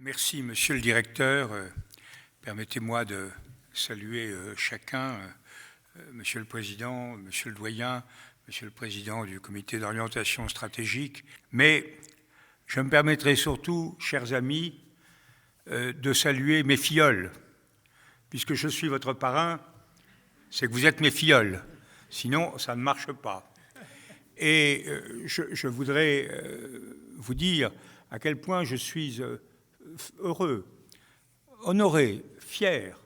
Merci, monsieur le directeur. Permettez-moi de saluer chacun, monsieur le président, monsieur le doyen, monsieur le président du comité d'orientation stratégique. Mais je me permettrai surtout, chers amis, de saluer mes filleuls. Puisque je suis votre parrain, c'est que vous êtes mes filleuls. Sinon, ça ne marche pas. Et je voudrais vous dire à quel point je suis heureux, honoré, fier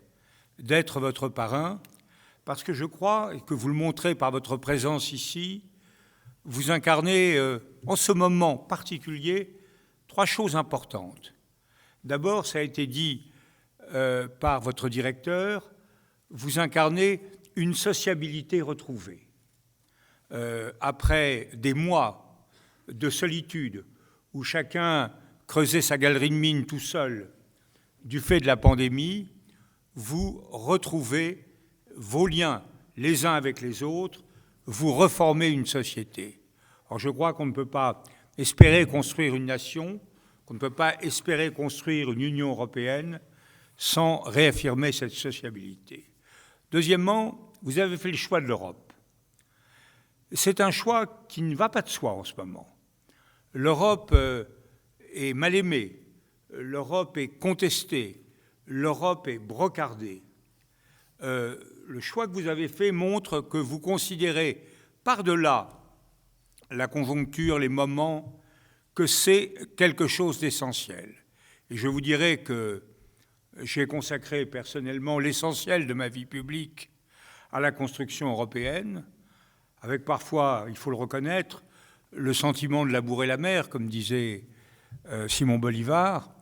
d'être votre parrain, parce que je crois, et que vous le montrez par votre présence ici, vous incarnez en ce moment particulier 3 choses importantes. D'abord, ça a été dit par votre directeur, vous incarnez une sociabilité retrouvée. Après des mois de solitude où chacun creusait sa galerie de mine tout seul du fait de la pandémie, vous retrouvez vos liens les uns avec les autres, vous reformez une société. Alors je crois qu'on ne peut pas espérer construire une nation, qu'on ne peut pas espérer construire une Union européenne sans réaffirmer cette sociabilité. Deuxièmement, vous avez fait le choix de l'Europe. C'est un choix qui ne va pas de soi en ce moment. L'Europe est mal aimée, l'Europe est contestée, l'Europe est brocardée. Le choix que vous avez fait montre que vous considérez par-delà la conjoncture, les moments, que c'est quelque chose d'essentiel. Et je vous dirais que j'ai consacré personnellement l'essentiel de ma vie publique à la construction européenne, avec parfois, il faut le reconnaître, le sentiment de labourer la mer, comme disait Simon Bolivar,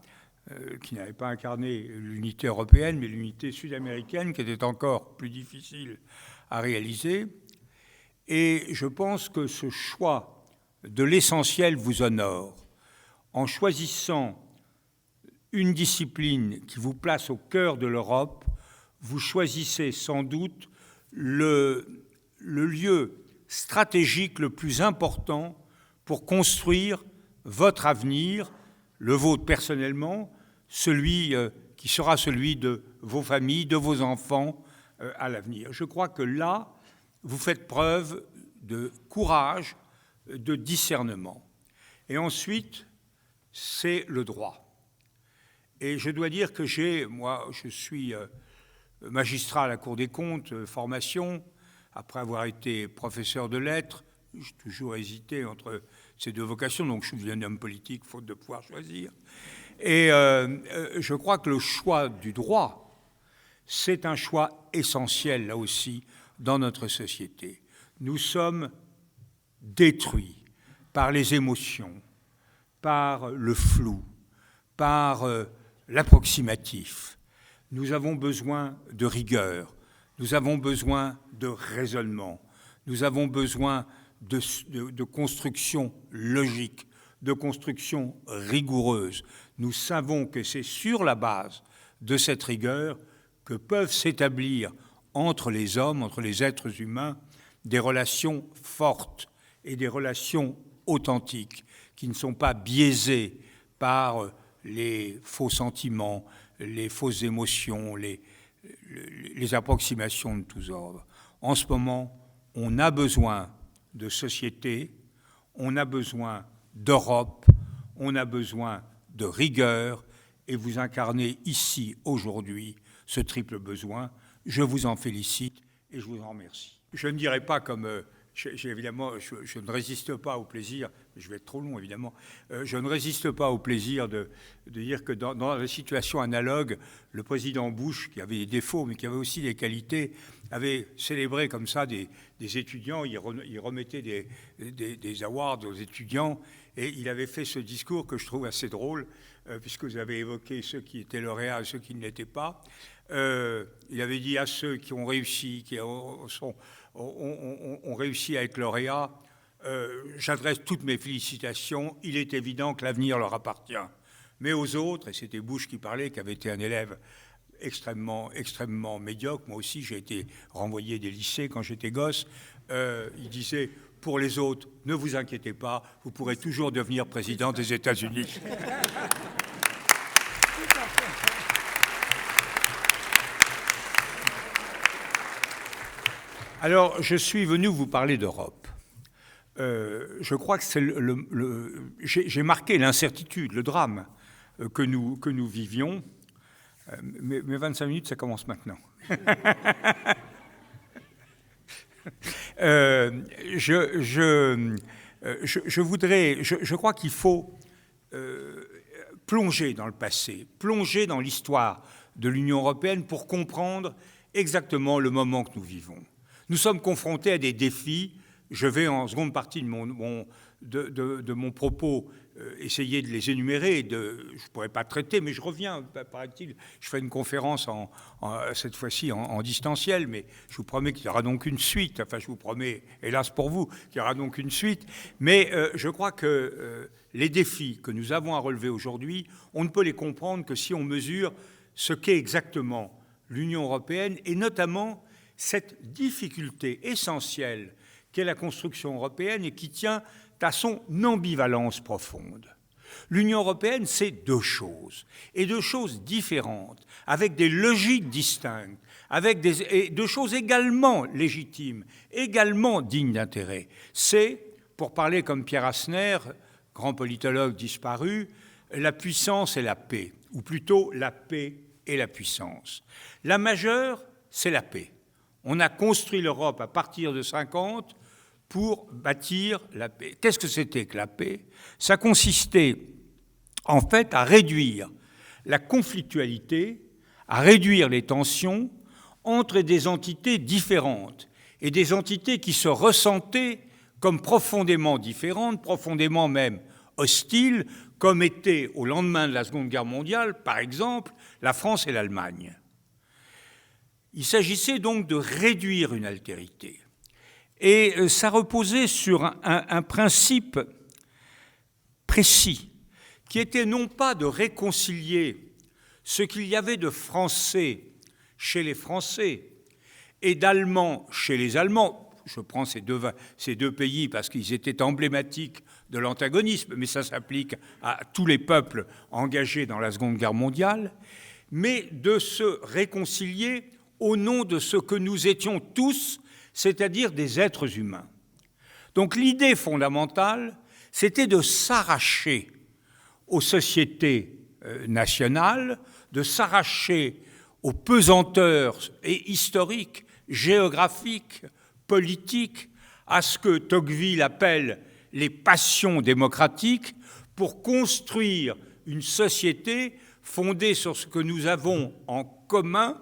qui n'avait pas incarné l'unité européenne, mais l'unité sud-américaine, qui était encore plus difficile à réaliser. Et je pense que ce choix de l'essentiel vous honore. En choisissant une discipline qui vous place au cœur de l'Europe, vous choisissez sans doute le lieu stratégique le plus important pour construire votre avenir, le vôtre personnellement, celui qui sera celui de vos familles, de vos enfants à l'avenir. Je crois que là, vous faites preuve de courage, de discernement. Et ensuite, c'est le droit. Et je dois dire que je suis magistrat à la Cour des comptes, formation, après avoir été professeur de lettres. J'ai toujours hésité entre ces 2 vocations, donc je suis devenu un homme politique, faute de pouvoir choisir. Et je crois que le choix du droit, c'est un choix essentiel, là aussi, dans notre société. Nous sommes détruits par les émotions, par le flou, par l'approximatif. Nous avons besoin de rigueur, nous avons besoin de raisonnement, nous avons besoin de construction logique, de construction rigoureuse. Nous savons que c'est sur la base de cette rigueur que peuvent s'établir entre les hommes, entre les êtres humains, des relations fortes et des relations authentiques, qui ne sont pas biaisées par les faux sentiments, les fausses émotions, les approximations de tous ordres. En ce moment, on a besoin de société, on a besoin d'Europe, on a besoin de rigueur, et vous incarnez ici, aujourd'hui, ce triple besoin. Je vous en félicite et je vous en remercie. Je ne dirai pas comme... évidemment, je ne résiste pas au plaisir, je vais être trop long évidemment, je ne résiste pas au plaisir de dire que dans la situation analogue, le président Bush, qui avait des défauts mais qui avait aussi des qualités, avait célébré comme ça des étudiants, il remettait des awards aux étudiants, et il avait fait ce discours que je trouve assez drôle, puisque vous avez évoqué ceux qui étaient lauréats et ceux qui ne l'étaient pas. Il avait dit à ceux qui ont réussi, qui ont réussi à être lauréats, j'adresse toutes mes félicitations, il est évident que l'avenir leur appartient. Mais aux autres, et c'était Bush qui parlait, qui avait été un élève extrêmement médiocre, moi aussi j'ai été renvoyé des lycées quand j'étais gosse, il disait, pour les autres, ne vous inquiétez pas, vous pourrez toujours devenir président des États-Unis. Alors, je suis venu vous parler d'Europe. Je crois que c'est j'ai marqué l'incertitude, le drame que nous vivions. Mes 25 minutes, ça commence maintenant. Je crois qu'il faut plonger dans le passé, plonger dans l'histoire de l'Union européenne pour comprendre exactement le moment que nous vivons. Nous sommes confrontés à des défis. Je vais, en seconde partie de mon propos, essayer de les énumérer. Je ne pourrais pas traiter, mais je reviens, paraît-il. Je fais une conférence cette fois-ci en distanciel, mais je vous promets qu'il y aura donc une suite. Enfin, je vous promets, hélas pour vous, qu'il y aura donc une suite. Mais je crois que les défis que nous avons à relever aujourd'hui, on ne peut les comprendre que si on mesure ce qu'est exactement l'Union européenne, et notamment cette difficulté essentielle qu'est la construction européenne et qui tient à son ambivalence profonde. L'Union européenne, c'est deux choses, et deux choses différentes, avec des logiques distinctes, et deux choses également légitimes, également dignes d'intérêt. C'est, pour parler comme Pierre Asner, grand politologue disparu, la puissance et la paix, ou plutôt la paix et la puissance. La majeure, c'est la paix. On a construit l'Europe à partir de 1950 pour bâtir la paix. Qu'est-ce que c'était que la paix? Ça consistait en fait à réduire la conflictualité, à réduire les tensions entre des entités différentes et des entités qui se ressentaient comme profondément différentes, profondément même hostiles, comme étaient au lendemain de la Seconde Guerre mondiale, par exemple, la France et l'Allemagne. Il s'agissait donc de réduire une altérité. Et ça reposait sur un principe précis, qui était non pas de réconcilier ce qu'il y avait de français chez les Français et d'Allemands chez les Allemands. Je prends ces deux pays parce qu'ils étaient emblématiques de l'antagonisme, mais ça s'applique à tous les peuples engagés dans la Seconde Guerre mondiale, mais de se réconcilier au nom de ce que nous étions tous, c'est-à-dire des êtres humains. Donc l'idée fondamentale, c'était de s'arracher aux sociétés nationales, de s'arracher aux pesanteurs historiques, géographiques, politiques, à ce que Tocqueville appelle les passions démocratiques, pour construire une société fondée sur ce que nous avons en commun,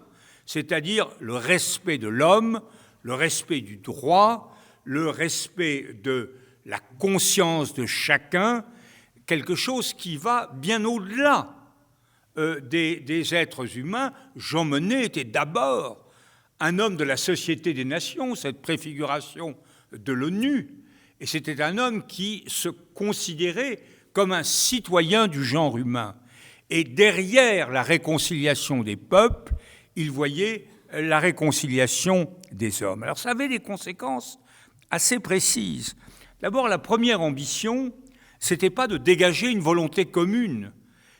c'est-à-dire le respect de l'homme, le respect du droit, le respect de la conscience de chacun, quelque chose qui va bien au-delà des êtres humains. Jean Monnet était d'abord un homme de la Société des Nations, cette préfiguration de l'ONU, et c'était un homme qui se considérait comme un citoyen du genre humain. Et derrière la réconciliation des peuples, il voyait la réconciliation des hommes. Alors ça avait des conséquences assez précises. D'abord, la première ambition, c'était pas de dégager une volonté commune,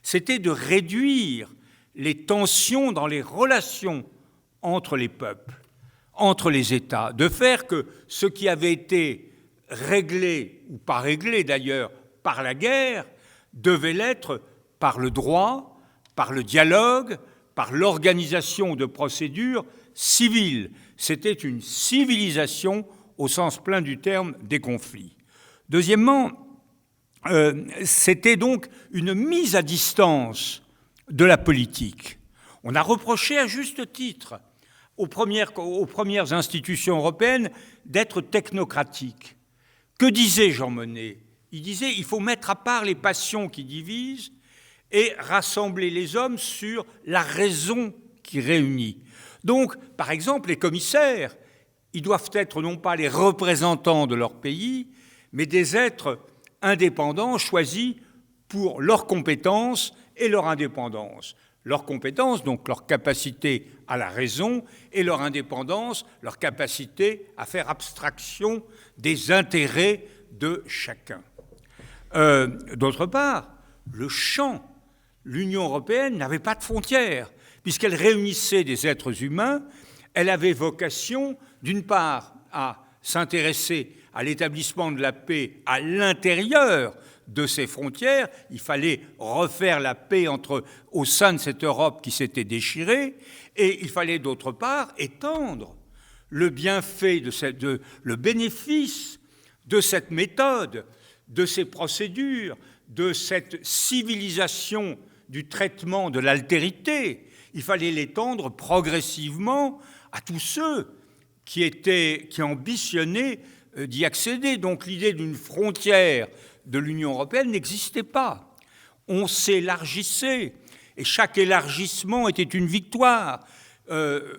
c'était de réduire les tensions dans les relations entre les peuples, entre les États, de faire que ce qui avait été réglé, ou pas réglé d'ailleurs, par la guerre, devait l'être par le droit, par le dialogue, par l'organisation de procédures civiles. C'était une civilisation au sens plein du terme des conflits. Deuxièmement, c'était donc une mise à distance de la politique. On a reproché à juste titre aux premières institutions européennes d'être technocratiques. Que disait Jean Monnet? Il disait qu'il faut mettre à part les passions qui divisent et rassembler les hommes sur la raison qui réunit. Donc, par exemple, les commissaires, ils doivent être non pas les représentants de leur pays, mais des êtres indépendants choisis pour leurs compétences et leur indépendance. Leur compétence, donc leur capacité à la raison, et leur indépendance, leur capacité à faire abstraction des intérêts de chacun. D'autre part, le champ, l'Union européenne n'avait pas de frontières, puisqu'elle réunissait des êtres humains Elle avait vocation, d'une part, à s'intéresser à l'établissement de la paix à l'intérieur de ses frontières. Il fallait refaire la paix au sein de cette Europe qui s'était déchirée, et il fallait d'autre part étendre le bienfait, le bénéfice de cette méthode, de ces procédures, de cette civilisation du traitement de l'altérité. Il fallait l'étendre progressivement à tous ceux qui ambitionnaient d'y accéder. Donc l'idée d'une frontière de l'Union européenne n'existait pas. On s'élargissait, et chaque élargissement était une victoire.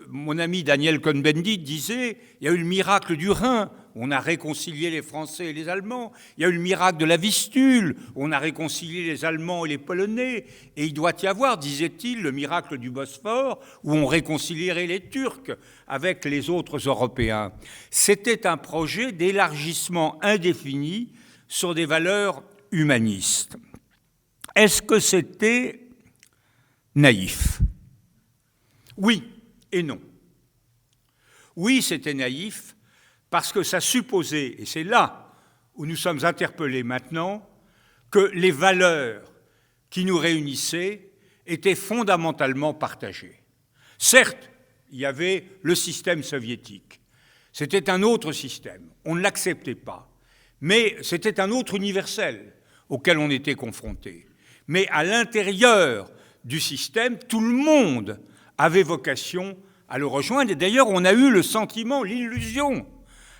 Mon ami Daniel Cohn-Bendit disait « il y a eu le miracle du Rhin, on a réconcilié les Français et les Allemands. Il y a eu le miracle de la Vistule, on a réconcilié les Allemands et les Polonais. Et il doit y avoir, disait-il, le miracle du Bosphore, où on réconcilierait les Turcs avec les autres Européens. » C'était un projet d'élargissement indéfini sur des valeurs humanistes. Est-ce que c'était naïf ? Oui et non. Oui, c'était naïf, parce que ça supposait, et c'est là où nous sommes interpellés maintenant, que les valeurs qui nous réunissaient étaient fondamentalement partagées. Certes, il y avait le système soviétique. C'était un autre système. On ne l'acceptait pas. Mais c'était un autre universel auquel on était confronté. Mais à l'intérieur du système, tout le monde avait vocation à le rejoindre. Et d'ailleurs, on a eu le sentiment, l'illusion,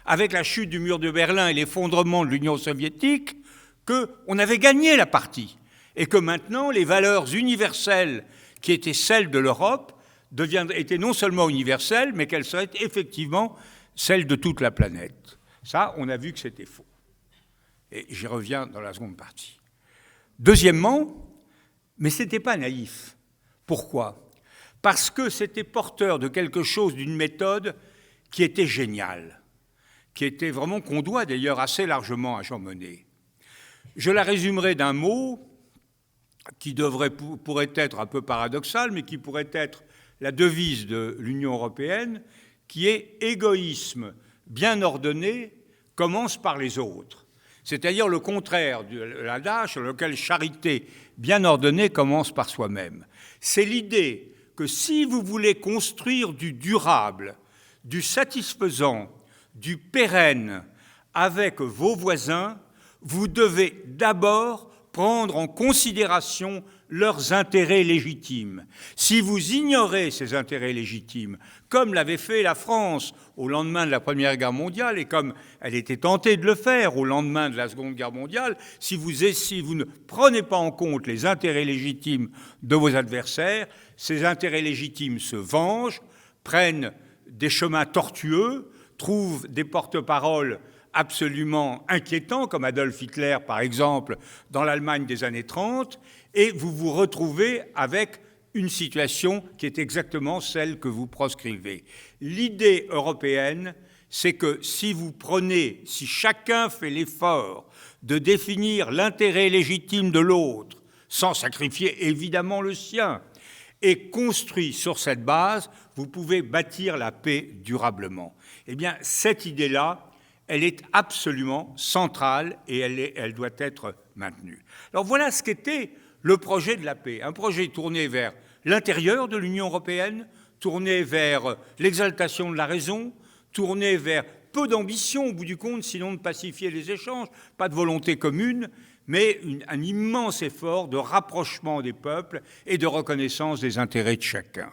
avec la chute du mur de Berlin et l'effondrement de l'Union soviétique, qu'on avait gagné la partie et que maintenant, les valeurs universelles qui étaient celles de l'Europe étaient non seulement universelles, mais qu'elles seraient effectivement celles de toute la planète. Ça, on a vu que c'était faux. Et j'y reviens dans la seconde partie. Deuxièmement, mais ce n'était pas naïf. Pourquoi ? Parce que c'était porteur de quelque chose, d'une méthode qui était géniale, qui était vraiment, qu'on doit d'ailleurs assez largement à Jean Monnet. Je la résumerai d'un mot qui pourrait être un peu paradoxal, mais qui pourrait être la devise de l'Union européenne, qui est « égoïsme bien ordonné commence par les autres ». C'est-à-dire le contraire de l'adage sur lequel charité bien ordonnée commence par soi-même. C'est l'idée que si vous voulez construire du durable, du satisfaisant, du pérenne avec vos voisins, vous devez d'abord prendre en considération leurs intérêts légitimes. Si vous ignorez ces intérêts légitimes, comme l'avait fait la France au lendemain de la Première Guerre mondiale et comme elle était tentée de le faire au lendemain de la Seconde Guerre mondiale, si vous ne prenez pas en compte les intérêts légitimes de vos adversaires, ces intérêts légitimes se vengent, prennent des chemins tortueux, trouvent des porte-paroles absolument inquiétants, comme Adolf Hitler, par exemple, dans l'Allemagne des années 30, et vous vous retrouvez avec une situation qui est exactement celle que vous proscrivez. L'idée européenne, c'est que si chacun fait l'effort de définir l'intérêt légitime de l'autre, sans sacrifier évidemment le sien, et construit sur cette base, vous pouvez bâtir la paix durablement. Eh bien, cette idée-là, elle est absolument centrale et elle doit être maintenue. Alors voilà ce qu'était le projet de la paix, un projet tourné vers l'intérieur de l'Union européenne, tourné vers l'exaltation de la raison, tourné vers peu d'ambition au bout du compte, sinon de pacifier les échanges, pas de volonté commune, mais un immense effort de rapprochement des peuples et de reconnaissance des intérêts de chacun.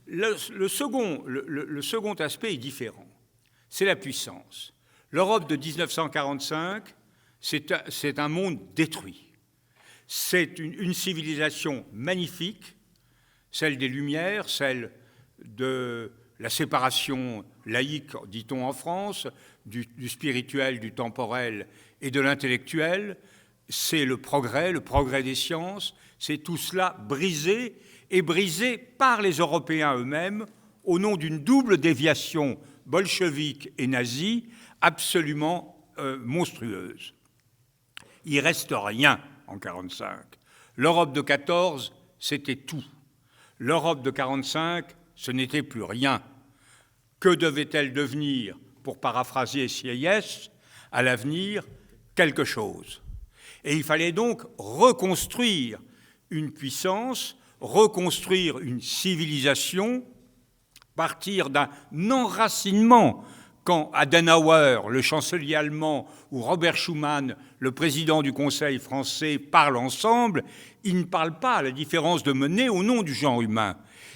Le second aspect est différent. C'est la puissance. L'Europe de 1945, c'est un monde détruit. C'est une civilisation magnifique, celle des Lumières, celle de la séparation laïque, dit-on en France, du spirituel, du temporel et de l'intellectuel. C'est le progrès des sciences. C'est tout cela brisé par les Européens eux-mêmes au nom d'une double déviation bolchevique et nazie absolument monstrueuse. Il ne reste rien en 1945. L'Europe de 14, c'était tout. L'Europe de 45, ce n'était plus rien. Que devait-elle devenir, pour paraphraser Sieyès, à l'avenir, quelque chose? Et il fallait donc reconstruire une puissance, reconstruire une civilisation, partir d'un enracinement. Quand Adenauer, le chancelier allemand, ou Robert Schuman, le président du Conseil français, parlent ensemble, ils ne parlent pas, à la différence de Monnet, au nom du genre humain.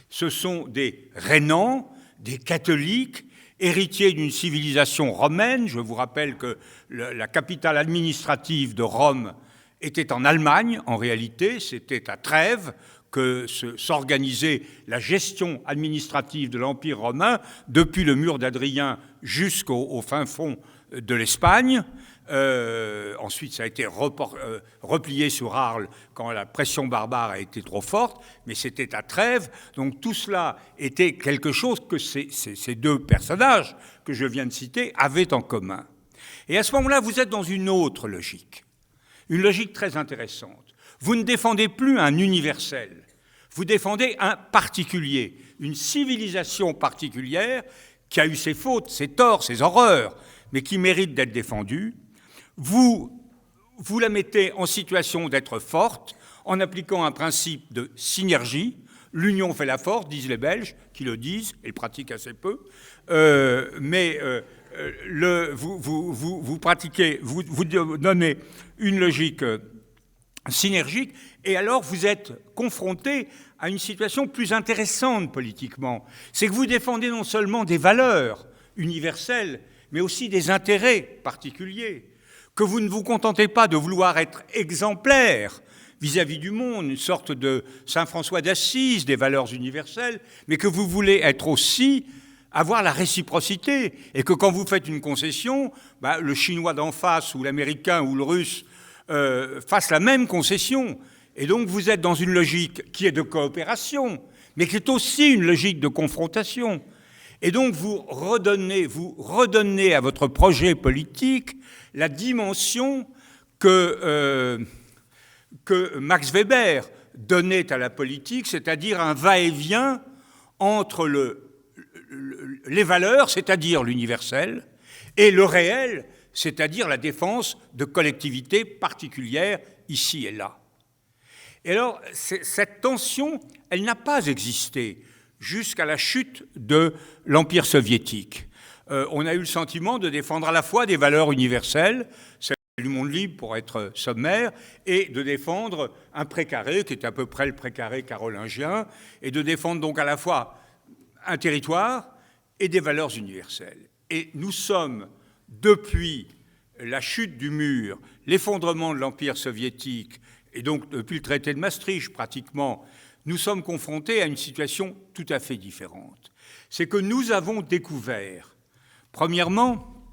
Ce sont des rénants, des catholiques, héritiers d'une civilisation romaine. Je vous rappelle que la capitale administrative de Rome était en Allemagne, en réalité, c'était à Trèves que s'organisait la gestion administrative de l'Empire romain, depuis le mur d'Adrien jusqu'au fin fond de l'Espagne. Ensuite, ça a été replié sur Arles quand la pression barbare a été trop forte, mais c'était à Trèves. Donc tout cela était quelque chose que ces deux personnages que je viens de citer avaient en commun. Et à ce moment-là, vous êtes dans une autre logique très intéressante. Vous ne défendez plus un universel, vous défendez un particulier, une civilisation particulière qui a eu ses fautes, ses torts, ses horreurs, mais qui mérite d'être défendue. Vous la mettez en situation d'être forte en appliquant un principe de synergie. L'union fait la force, disent les Belges, qui le disent et le pratiquent assez peu. Vous pratiquez, vous donnez une logique synergique, et alors vous êtes confronté à une situation plus intéressante politiquement. C'est que vous défendez non seulement des valeurs universelles, mais aussi des intérêts particuliers, que vous ne vous contentez pas de vouloir être exemplaire vis-à-vis du monde, une sorte de Saint François d'Assise des valeurs universelles, mais que vous voulez être aussi, avoir la réciprocité, et que quand vous faites une concession, le Chinois d'en face, ou l'Américain, ou le Russe, fasse la même concession. Et donc vous êtes dans une logique qui est de coopération, mais qui est aussi une logique de confrontation. Et donc vous redonnez à votre projet politique la dimension que Max Weber donnait à la politique, c'est-à-dire un va-et-vient entre les valeurs, c'est-à-dire l'universel, et le réel, c'est-à-dire la défense de collectivités particulières ici et là. Et alors, cette tension, elle n'a pas existé jusqu'à la chute de l'Empire soviétique. On a eu le sentiment de défendre à la fois des valeurs universelles, celles du monde libre pour être sommaire, et de défendre un précaré, qui est à peu près le précaré carolingien, et de défendre donc à la fois un territoire et des valeurs universelles. Et nous sommes, depuis la chute du mur, l'effondrement de l'Empire soviétique, et donc depuis le traité de Maastricht pratiquement, nous sommes confrontés à une situation tout à fait différente. C'est que nous avons découvert, premièrement,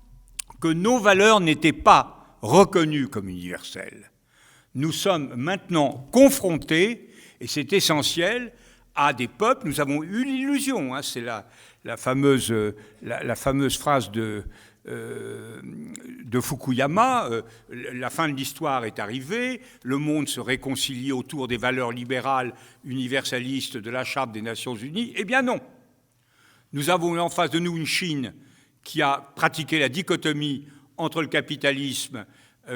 que nos valeurs n'étaient pas reconnues comme universelles. Nous sommes maintenant confrontés, et c'est essentiel, à des peuples. Nous avons eu l'illusion, c'est la fameuse phrase de Fukuyama, la fin de l'histoire est arrivée, le monde se réconcilie autour des valeurs libérales universalistes de la Charte des Nations Unies. Eh bien non. Nous avons en face de nous une Chine qui a pratiqué la dichotomie entre le capitalisme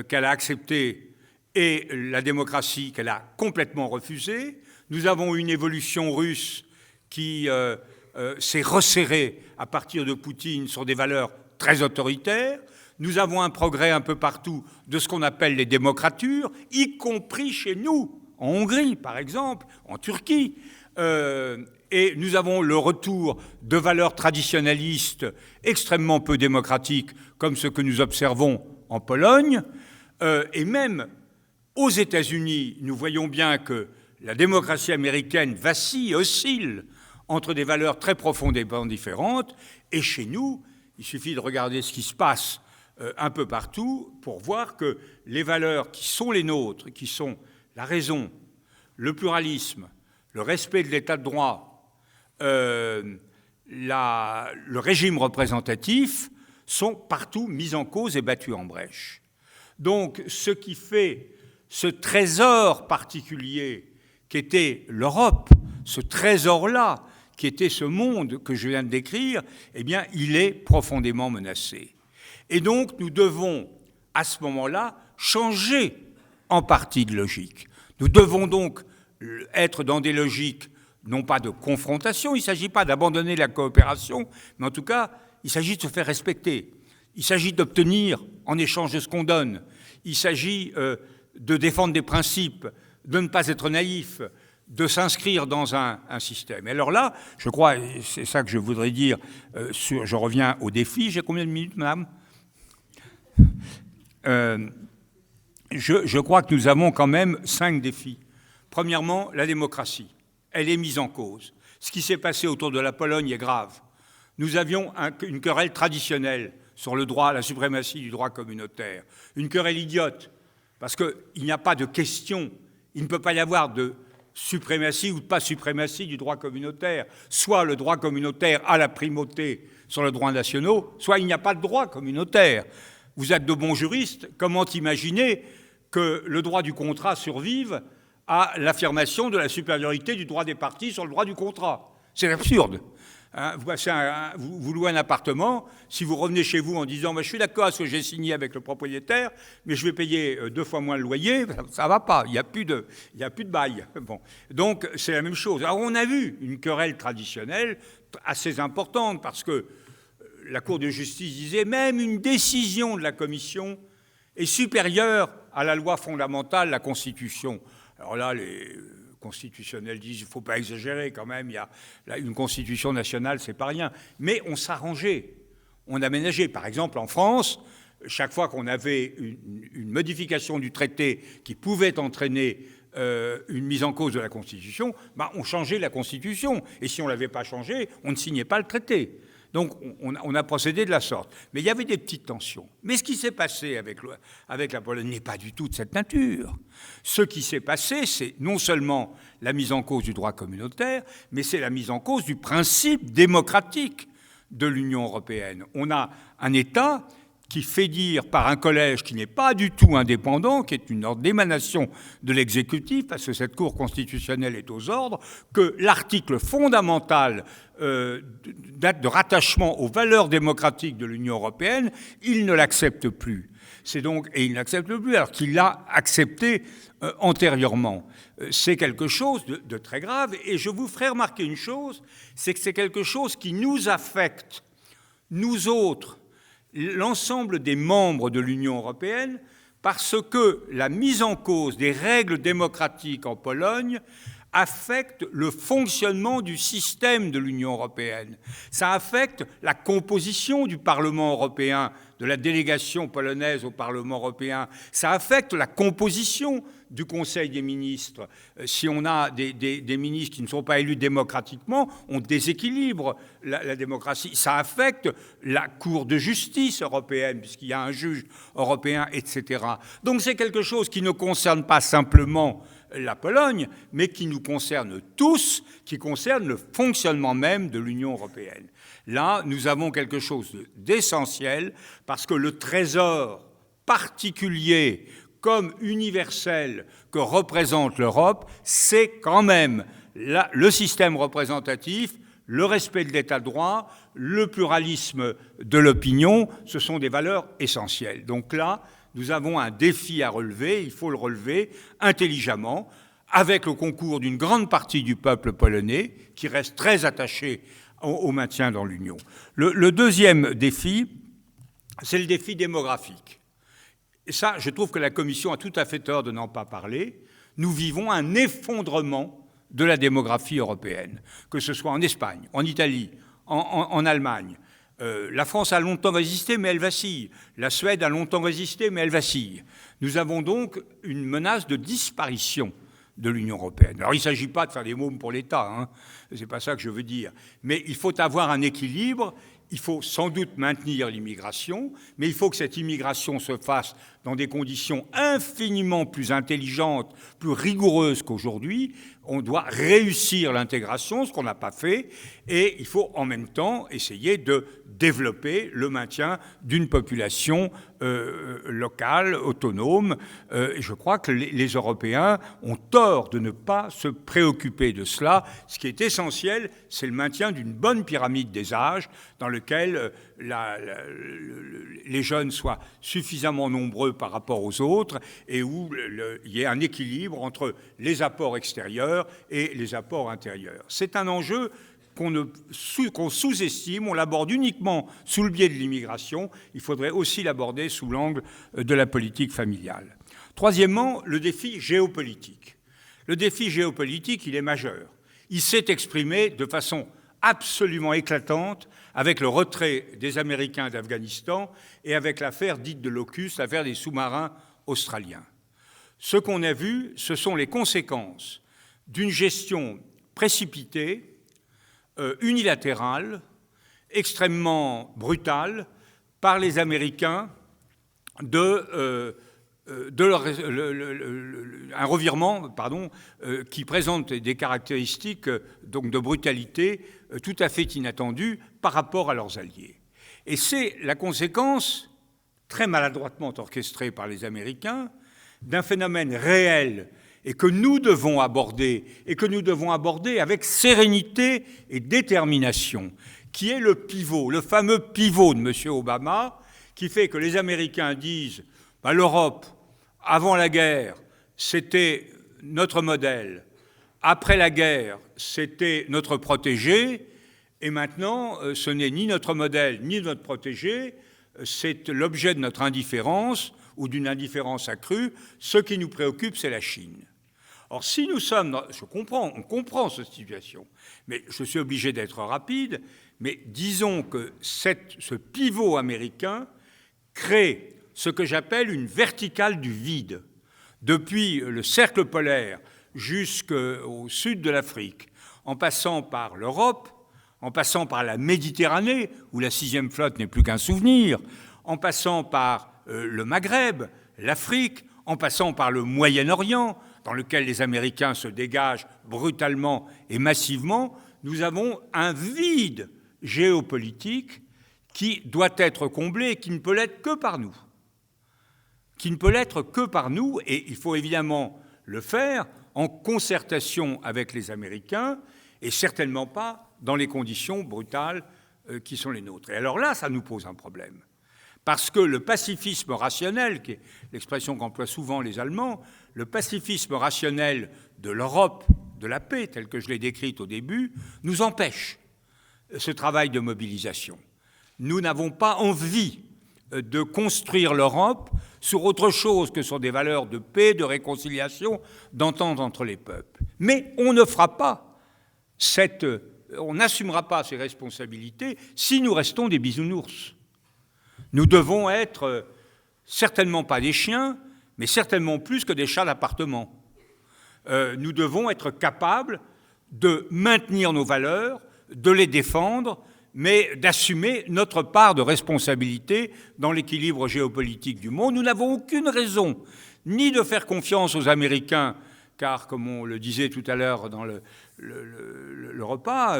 qu'elle a accepté et la démocratie qu'elle a complètement refusée. Nous avons une évolution russe qui s'est resserrée à partir de Poutine sur des valeurs très autoritaires. Nous avons un progrès un peu partout de ce qu'on appelle les démocratures, y compris chez nous, en Hongrie par exemple, en Turquie. Et nous avons le retour de valeurs traditionnalistes extrêmement peu démocratiques, comme ce que nous observons en Pologne. Et même aux États-Unis, nous voyons bien que la démocratie américaine vacille, oscille entre des valeurs très profondément différentes. Et chez nous, il suffit de regarder ce qui se passe un peu partout pour voir que les valeurs qui sont les nôtres, qui sont la raison, le pluralisme, le respect de l'état de droit, le régime représentatif, sont partout mis en cause et battus en brèche. Donc, ce qui fait ce trésor particulier qu'était l'Europe, ce trésor-là, qui était ce monde que je viens de décrire, eh bien, il est profondément menacé. Et donc, nous devons, à ce moment-là, changer en partie de logique. Nous devons donc être dans des logiques, non pas de confrontation, il ne s'agit pas d'abandonner la coopération, mais en tout cas, il s'agit de se faire respecter. Il s'agit d'obtenir en échange de ce qu'on donne. Il s'agit de défendre des principes, de ne pas être naïf, de s'inscrire dans un système. Et alors là, je crois, et c'est ça que je voudrais dire, je reviens au défi. J'ai combien de minutes, madame ? Je crois que nous avons quand même 5 défis. Premièrement, la démocratie. Elle est mise en cause. Ce qui s'est passé autour de la Pologne est grave. Nous avions une querelle traditionnelle sur le droit, la suprématie du droit communautaire. Une querelle idiote, parce qu'il n'y a pas de question, il ne peut pas y avoir de suprématie ou de pas suprématie du droit communautaire. Soit le droit communautaire a la primauté sur le droit national, soit il n'y a pas de droit communautaire. Vous êtes de bons juristes, comment imaginer que le droit du contrat survive à l'affirmation de la supériorité du droit des parties sur le droit du contrat? C'est absurde. Hein, vous louez un appartement, si vous revenez chez vous en disant je suis d'accord à ce que j'ai signé avec le propriétaire, mais je vais payer 2 fois moins le loyer, ça ne va pas, il n'y a plus de bail. Bon. Donc c'est la même chose. Alors on a vu une querelle traditionnelle assez importante, parce que la Cour de justice disait même une décision de la Commission est supérieure à la loi fondamentale, la Constitution. Alors là, les constitutionnels disent il ne faut pas exagérer quand même, il y a une constitution nationale, c'est pas rien. Mais on s'arrangeait, on aménageait. Par exemple, en France, chaque fois qu'on avait une modification du traité qui pouvait entraîner une mise en cause de la Constitution, on changeait la Constitution. Et si on ne l'avait pas changée, on ne signait pas le traité. Donc on a procédé de la sorte. Mais il y avait des petites tensions. Mais ce qui s'est passé avec la Pologne n'est pas du tout de cette nature. Ce qui s'est passé, c'est non seulement la mise en cause du droit communautaire, mais c'est la mise en cause du principe démocratique de l'Union européenne. On a un État qui fait dire par un collège qui n'est pas du tout indépendant, qui est une ordre d'émanation de l'exécutif, parce que cette Cour constitutionnelle est aux ordres, que l'article fondamental de rattachement aux valeurs démocratiques de l'Union européenne, il ne l'accepte plus. Et il n'accepte plus alors qu'il l'a accepté antérieurement. C'est quelque chose de très grave, et je vous ferai remarquer une chose, c'est que c'est quelque chose qui nous affecte, nous autres, l'ensemble des membres de l'Union européenne, parce que la mise en cause des règles démocratiques en Pologne affecte le fonctionnement du système de l'Union européenne. Ça affecte la composition du Parlement européen, de la délégation polonaise au Parlement européen. Ça affecte la composition du Conseil des ministres. Si on a des ministres qui ne sont pas élus démocratiquement, on déséquilibre la démocratie. Ça affecte la Cour de justice européenne, puisqu'il y a un juge européen, etc. Donc c'est quelque chose qui ne concerne pas simplement la Pologne, mais qui nous concerne tous, qui concerne le fonctionnement même de l'Union européenne. Là, nous avons quelque chose d'essentiel, parce que le trésor particulier comme universel que représente l'Europe, c'est quand même le système représentatif, le respect de l'état de droit, le pluralisme de l'opinion, ce sont des valeurs essentielles. Donc là, nous avons un défi à relever, il faut le relever intelligemment, avec le concours d'une grande partie du peuple polonais, qui reste très attaché au maintien dans l'Union. Le deuxième défi, c'est le défi démographique. Et ça, je trouve que la Commission a tout à fait tort de n'en pas parler. Nous vivons un effondrement de la démographie européenne, que ce soit en Espagne, en Italie, en Allemagne. La France a longtemps résisté, mais elle vacille. La Suède a longtemps résisté, mais elle vacille. Nous avons donc une menace de disparition de l'Union européenne. Alors il ne s'agit pas de faire des mômes pour l'État, hein. C'est pas ça que je veux dire. Mais il faut avoir un équilibre. Il faut sans doute maintenir l'immigration, mais il faut que cette immigration se fasse dans des conditions infiniment plus intelligentes, plus rigoureuses qu'aujourd'hui. On doit réussir l'intégration, ce qu'on n'a pas fait, et il faut en même temps essayer de développer le maintien d'une population locale, autonome. Je crois que les Européens ont tort de ne pas se préoccuper de cela. Ce qui est essentiel, c'est le maintien d'une bonne pyramide des âges dans lequel les jeunes soient suffisamment nombreux par rapport aux autres et où il y ait un équilibre entre les apports extérieurs et les apports intérieurs. C'est un enjeu qu'on sous-estime, on l'aborde uniquement sous le biais de l'immigration. Il faudrait aussi l'aborder sous l'angle de la politique familiale. Troisièmement, le défi géopolitique. Le défi géopolitique, il est majeur. Il s'est exprimé de façon absolument éclatante avec le retrait des Américains d'Afghanistan et avec l'affaire dite de l'AUKUS, l'affaire des sous-marins australiens. Ce qu'on a vu, ce sont les conséquences d'une gestion précipitée, unilatérale, extrêmement brutale par les Américains un revirement qui présente des caractéristiques donc de brutalité tout à fait inattendues par rapport à leurs alliés. Et c'est la conséquence, très maladroitement orchestrée par les Américains, d'un phénomène réel et que nous devons aborder avec sérénité et détermination, qui est le pivot, le fameux pivot de M. Obama, qui fait que les Américains disent l'Europe, avant la guerre, c'était notre modèle, après la guerre, c'était notre protégé, et maintenant, ce n'est ni notre modèle ni notre protégé, c'est l'objet de notre indifférence ou d'une indifférence accrue. Ce qui nous préoccupe, c'est la Chine. Or, si nous sommes... on comprend cette situation, mais je suis obligé d'être rapide, mais disons que ce pivot américain crée ce que j'appelle une verticale du vide. Depuis le cercle polaire jusqu'au sud de l'Afrique, en passant par l'Europe, en passant par la Méditerranée, où la 6e flotte n'est plus qu'un souvenir, en passant par le Maghreb, l'Afrique, en passant par le Moyen-Orient, dans lequel les Américains se dégagent brutalement et massivement, nous avons un vide géopolitique qui doit être comblé et qui ne peut l'être que par nous. Et il faut évidemment le faire en concertation avec les Américains et certainement pas dans les conditions brutales qui sont les nôtres. Et alors là, ça nous pose un problème. Parce que le pacifisme rationnel, qui est l'expression qu'emploient souvent les Allemands, le pacifisme rationnel de l'Europe, de la paix, tel que je l'ai décrite au début, nous empêche ce travail de mobilisation. Nous n'avons pas envie de construire l'Europe sur autre chose que sur des valeurs de paix, de réconciliation, d'entente entre les peuples. Mais on ne fera pas on n'assumera pas ces responsabilités si nous restons des bisounours. Nous devons être certainement pas des chiens, mais certainement plus que des chats d'appartement. Nous devons être capables de maintenir nos valeurs, de les défendre, mais d'assumer notre part de responsabilité dans l'équilibre géopolitique du monde. Nous n'avons aucune raison ni de faire confiance aux Américains, car, comme on le disait tout à l'heure dans le repas,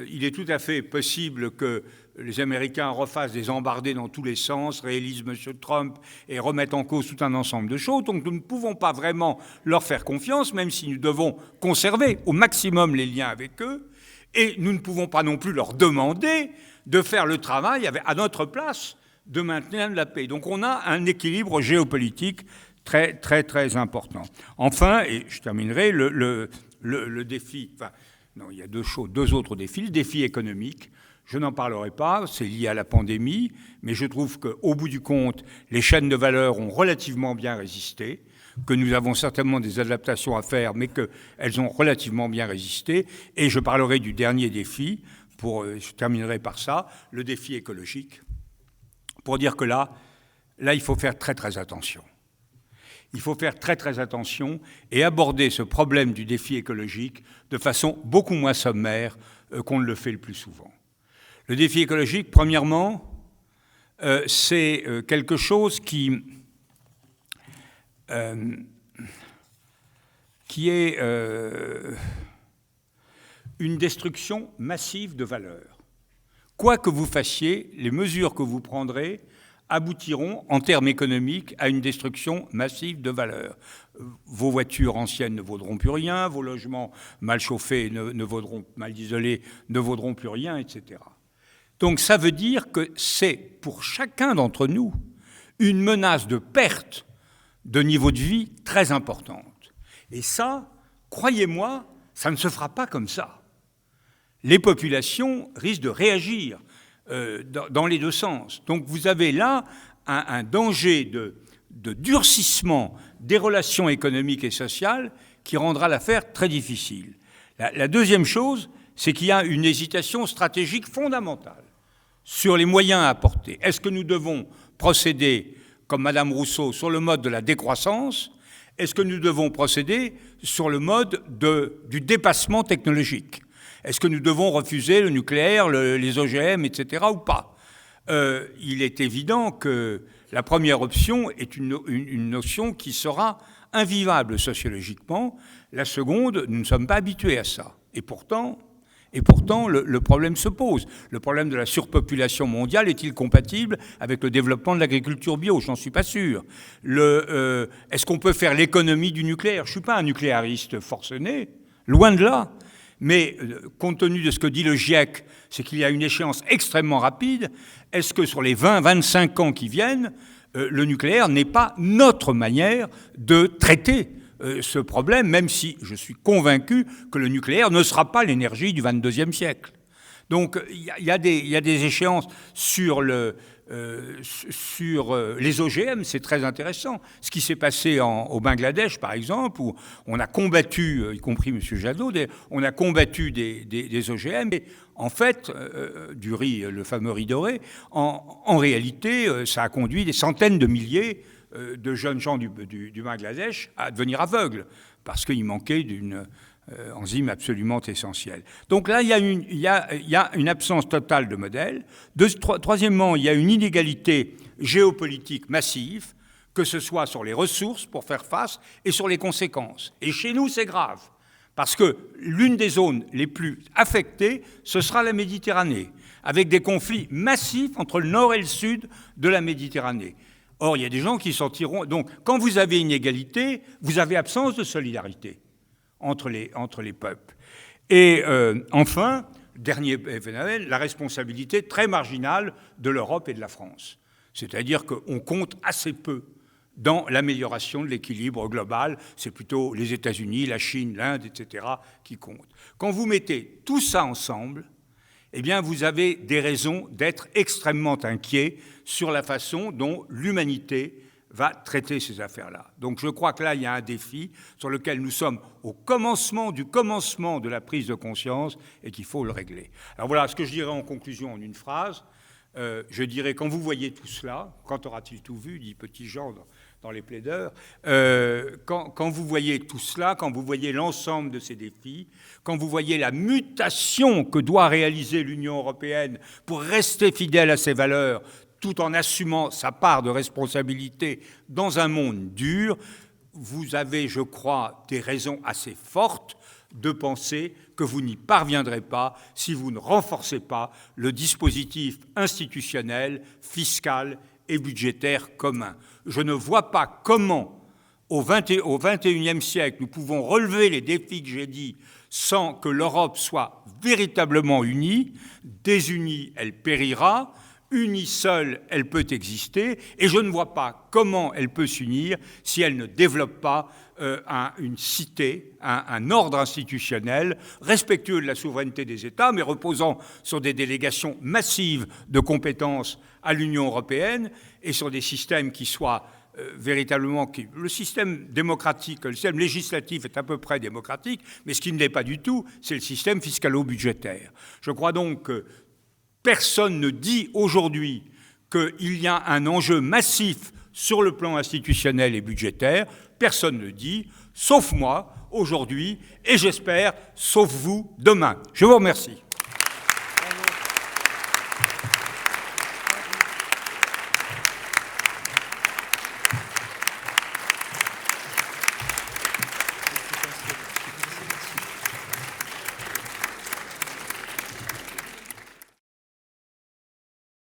il est tout à fait possible que les Américains refassent des embardées dans tous les sens, réélisent M. Trump et remettent en cause tout un ensemble de choses. Donc nous ne pouvons pas vraiment leur faire confiance, même si nous devons conserver au maximum les liens avec eux. Et nous ne pouvons pas non plus leur demander de faire le travail à notre place de maintenir la paix. Donc on a un équilibre géopolitique très, très, très important. Enfin, et je terminerai, le défi... Enfin, non, il y a deux autres défis. Le défi économique, je n'en parlerai pas, c'est lié à la pandémie, mais je trouve qu'au bout du compte, les chaînes de valeur ont relativement bien résisté, que nous avons certainement des adaptations à faire, mais qu'elles ont relativement bien résisté. Et je parlerai du dernier défi, je terminerai par ça, le défi écologique, pour dire que là, il faut faire très très attention. Il faut faire très très attention et aborder ce problème du défi écologique de façon beaucoup moins sommaire qu'on ne le fait le plus souvent. Le défi écologique, premièrement, c'est quelque chose qui est une destruction massive de valeurs. Quoi que vous fassiez, les mesures que vous prendrez aboutiront, en termes économiques, à une destruction massive de valeurs. Vos voitures anciennes ne vaudront plus rien, vos logements mal chauffés, mal isolés, ne vaudront plus rien, etc. Donc ça veut dire que c'est, pour chacun d'entre nous, une menace de perte de niveau de vie très importante. Et ça, croyez-moi, ça ne se fera pas comme ça. Les populations risquent de réagir dans les deux sens. Donc vous avez là un danger de durcissement des relations économiques et sociales qui rendra l'affaire très difficile. La deuxième chose, c'est qu'il y a une hésitation stratégique fondamentale sur les moyens à apporter. Est-ce que nous devons procéder, comme Madame Rousseau, sur le mode de la décroissance? Est-ce que nous devons procéder sur le mode du dépassement technologique? Est-ce que nous devons refuser le nucléaire, les OGM, etc. ou pas? Il est évident que la première option est une notion qui sera invivable sociologiquement. La seconde, nous ne sommes pas habitués à ça. Et pourtant, le problème se pose. Le problème de la surpopulation mondiale est-il compatible avec le développement de l'agriculture bio? Je n'en suis pas sûr. Est-ce qu'on peut faire l'économie du nucléaire? Je ne suis pas un nucléariste forcené, loin de là. Mais compte tenu de ce que dit le GIEC, c'est qu'il y a une échéance extrêmement rapide. Est-ce que sur les 20-25 ans qui viennent, le nucléaire n'est pas notre manière de traiter ce problème, même si je suis convaincu que le nucléaire ne sera pas l'énergie du XXIe siècle. Donc il y a des échéances sur les OGM, c'est très intéressant. Ce qui s'est passé au Bangladesh, par exemple, où on a combattu, y compris M. Jadot, on a combattu des OGM, et en fait, du riz, le fameux riz doré, en réalité, ça a conduit des centaines de milliers de jeunes gens du Bangladesh à devenir aveugles, parce qu'il manquait d'une enzyme absolument essentielle. Donc là, il y a une absence totale de modèle. Troisièmement, il y a une inégalité géopolitique massive, que ce soit sur les ressources pour faire face et sur les conséquences. Et chez nous, c'est grave, parce que l'une des zones les plus affectées, ce sera la Méditerranée, avec des conflits massifs entre le nord et le sud de la Méditerranée. Or, il y a des gens qui sortiront. Donc, quand vous avez inégalité, vous avez absence de solidarité entre les peuples. Et enfin, dernier phénomène, la responsabilité très marginale de l'Europe et de la France. C'est-à-dire qu'on compte assez peu dans l'amélioration de l'équilibre global. C'est plutôt les États-Unis, la Chine, l'Inde, etc. qui comptent. Quand vous mettez tout ça ensemble, eh bien, vous avez des raisons d'être extrêmement inquiets sur la façon dont l'humanité va traiter ces affaires-là. Donc je crois que là, il y a un défi sur lequel nous sommes au commencement de la prise de conscience et qu'il faut le régler. Alors voilà ce que je dirais en conclusion en une phrase. Je dirais, quand vous voyez tout cela, quand aura-t-il tout vu, dit Petit Jean dans les plaideurs, quand vous voyez tout cela, quand vous voyez l'ensemble de ces défis, quand vous voyez la mutation que doit réaliser l'Union européenne pour rester fidèle à ses valeurs, tout en assumant sa part de responsabilité dans un monde dur, vous avez, je crois, des raisons assez fortes de penser que vous n'y parviendrez pas si vous ne renforcez pas le dispositif institutionnel, fiscal et budgétaire commun. Je ne vois pas comment, au XXIe siècle, nous pouvons relever les défis que j'ai dit sans que l'Europe soit véritablement unie. Désunie, elle périra. Unie seule, elle peut exister, et je ne vois pas comment elle peut s'unir si elle ne développe pas une cité, un ordre institutionnel respectueux de la souveraineté des États, mais reposant sur des délégations massives de compétences à l'Union européenne et sur des systèmes qui soient véritablement... Le système démocratique, le système législatif est à peu près démocratique, mais ce qui ne l'est pas du tout, c'est le système fiscalo-budgétaire. Je crois donc que personne ne dit aujourd'hui qu'il y a un enjeu massif sur le plan institutionnel et budgétaire. Personne ne le dit, sauf moi, aujourd'hui, et j'espère, sauf vous, demain. Je vous remercie.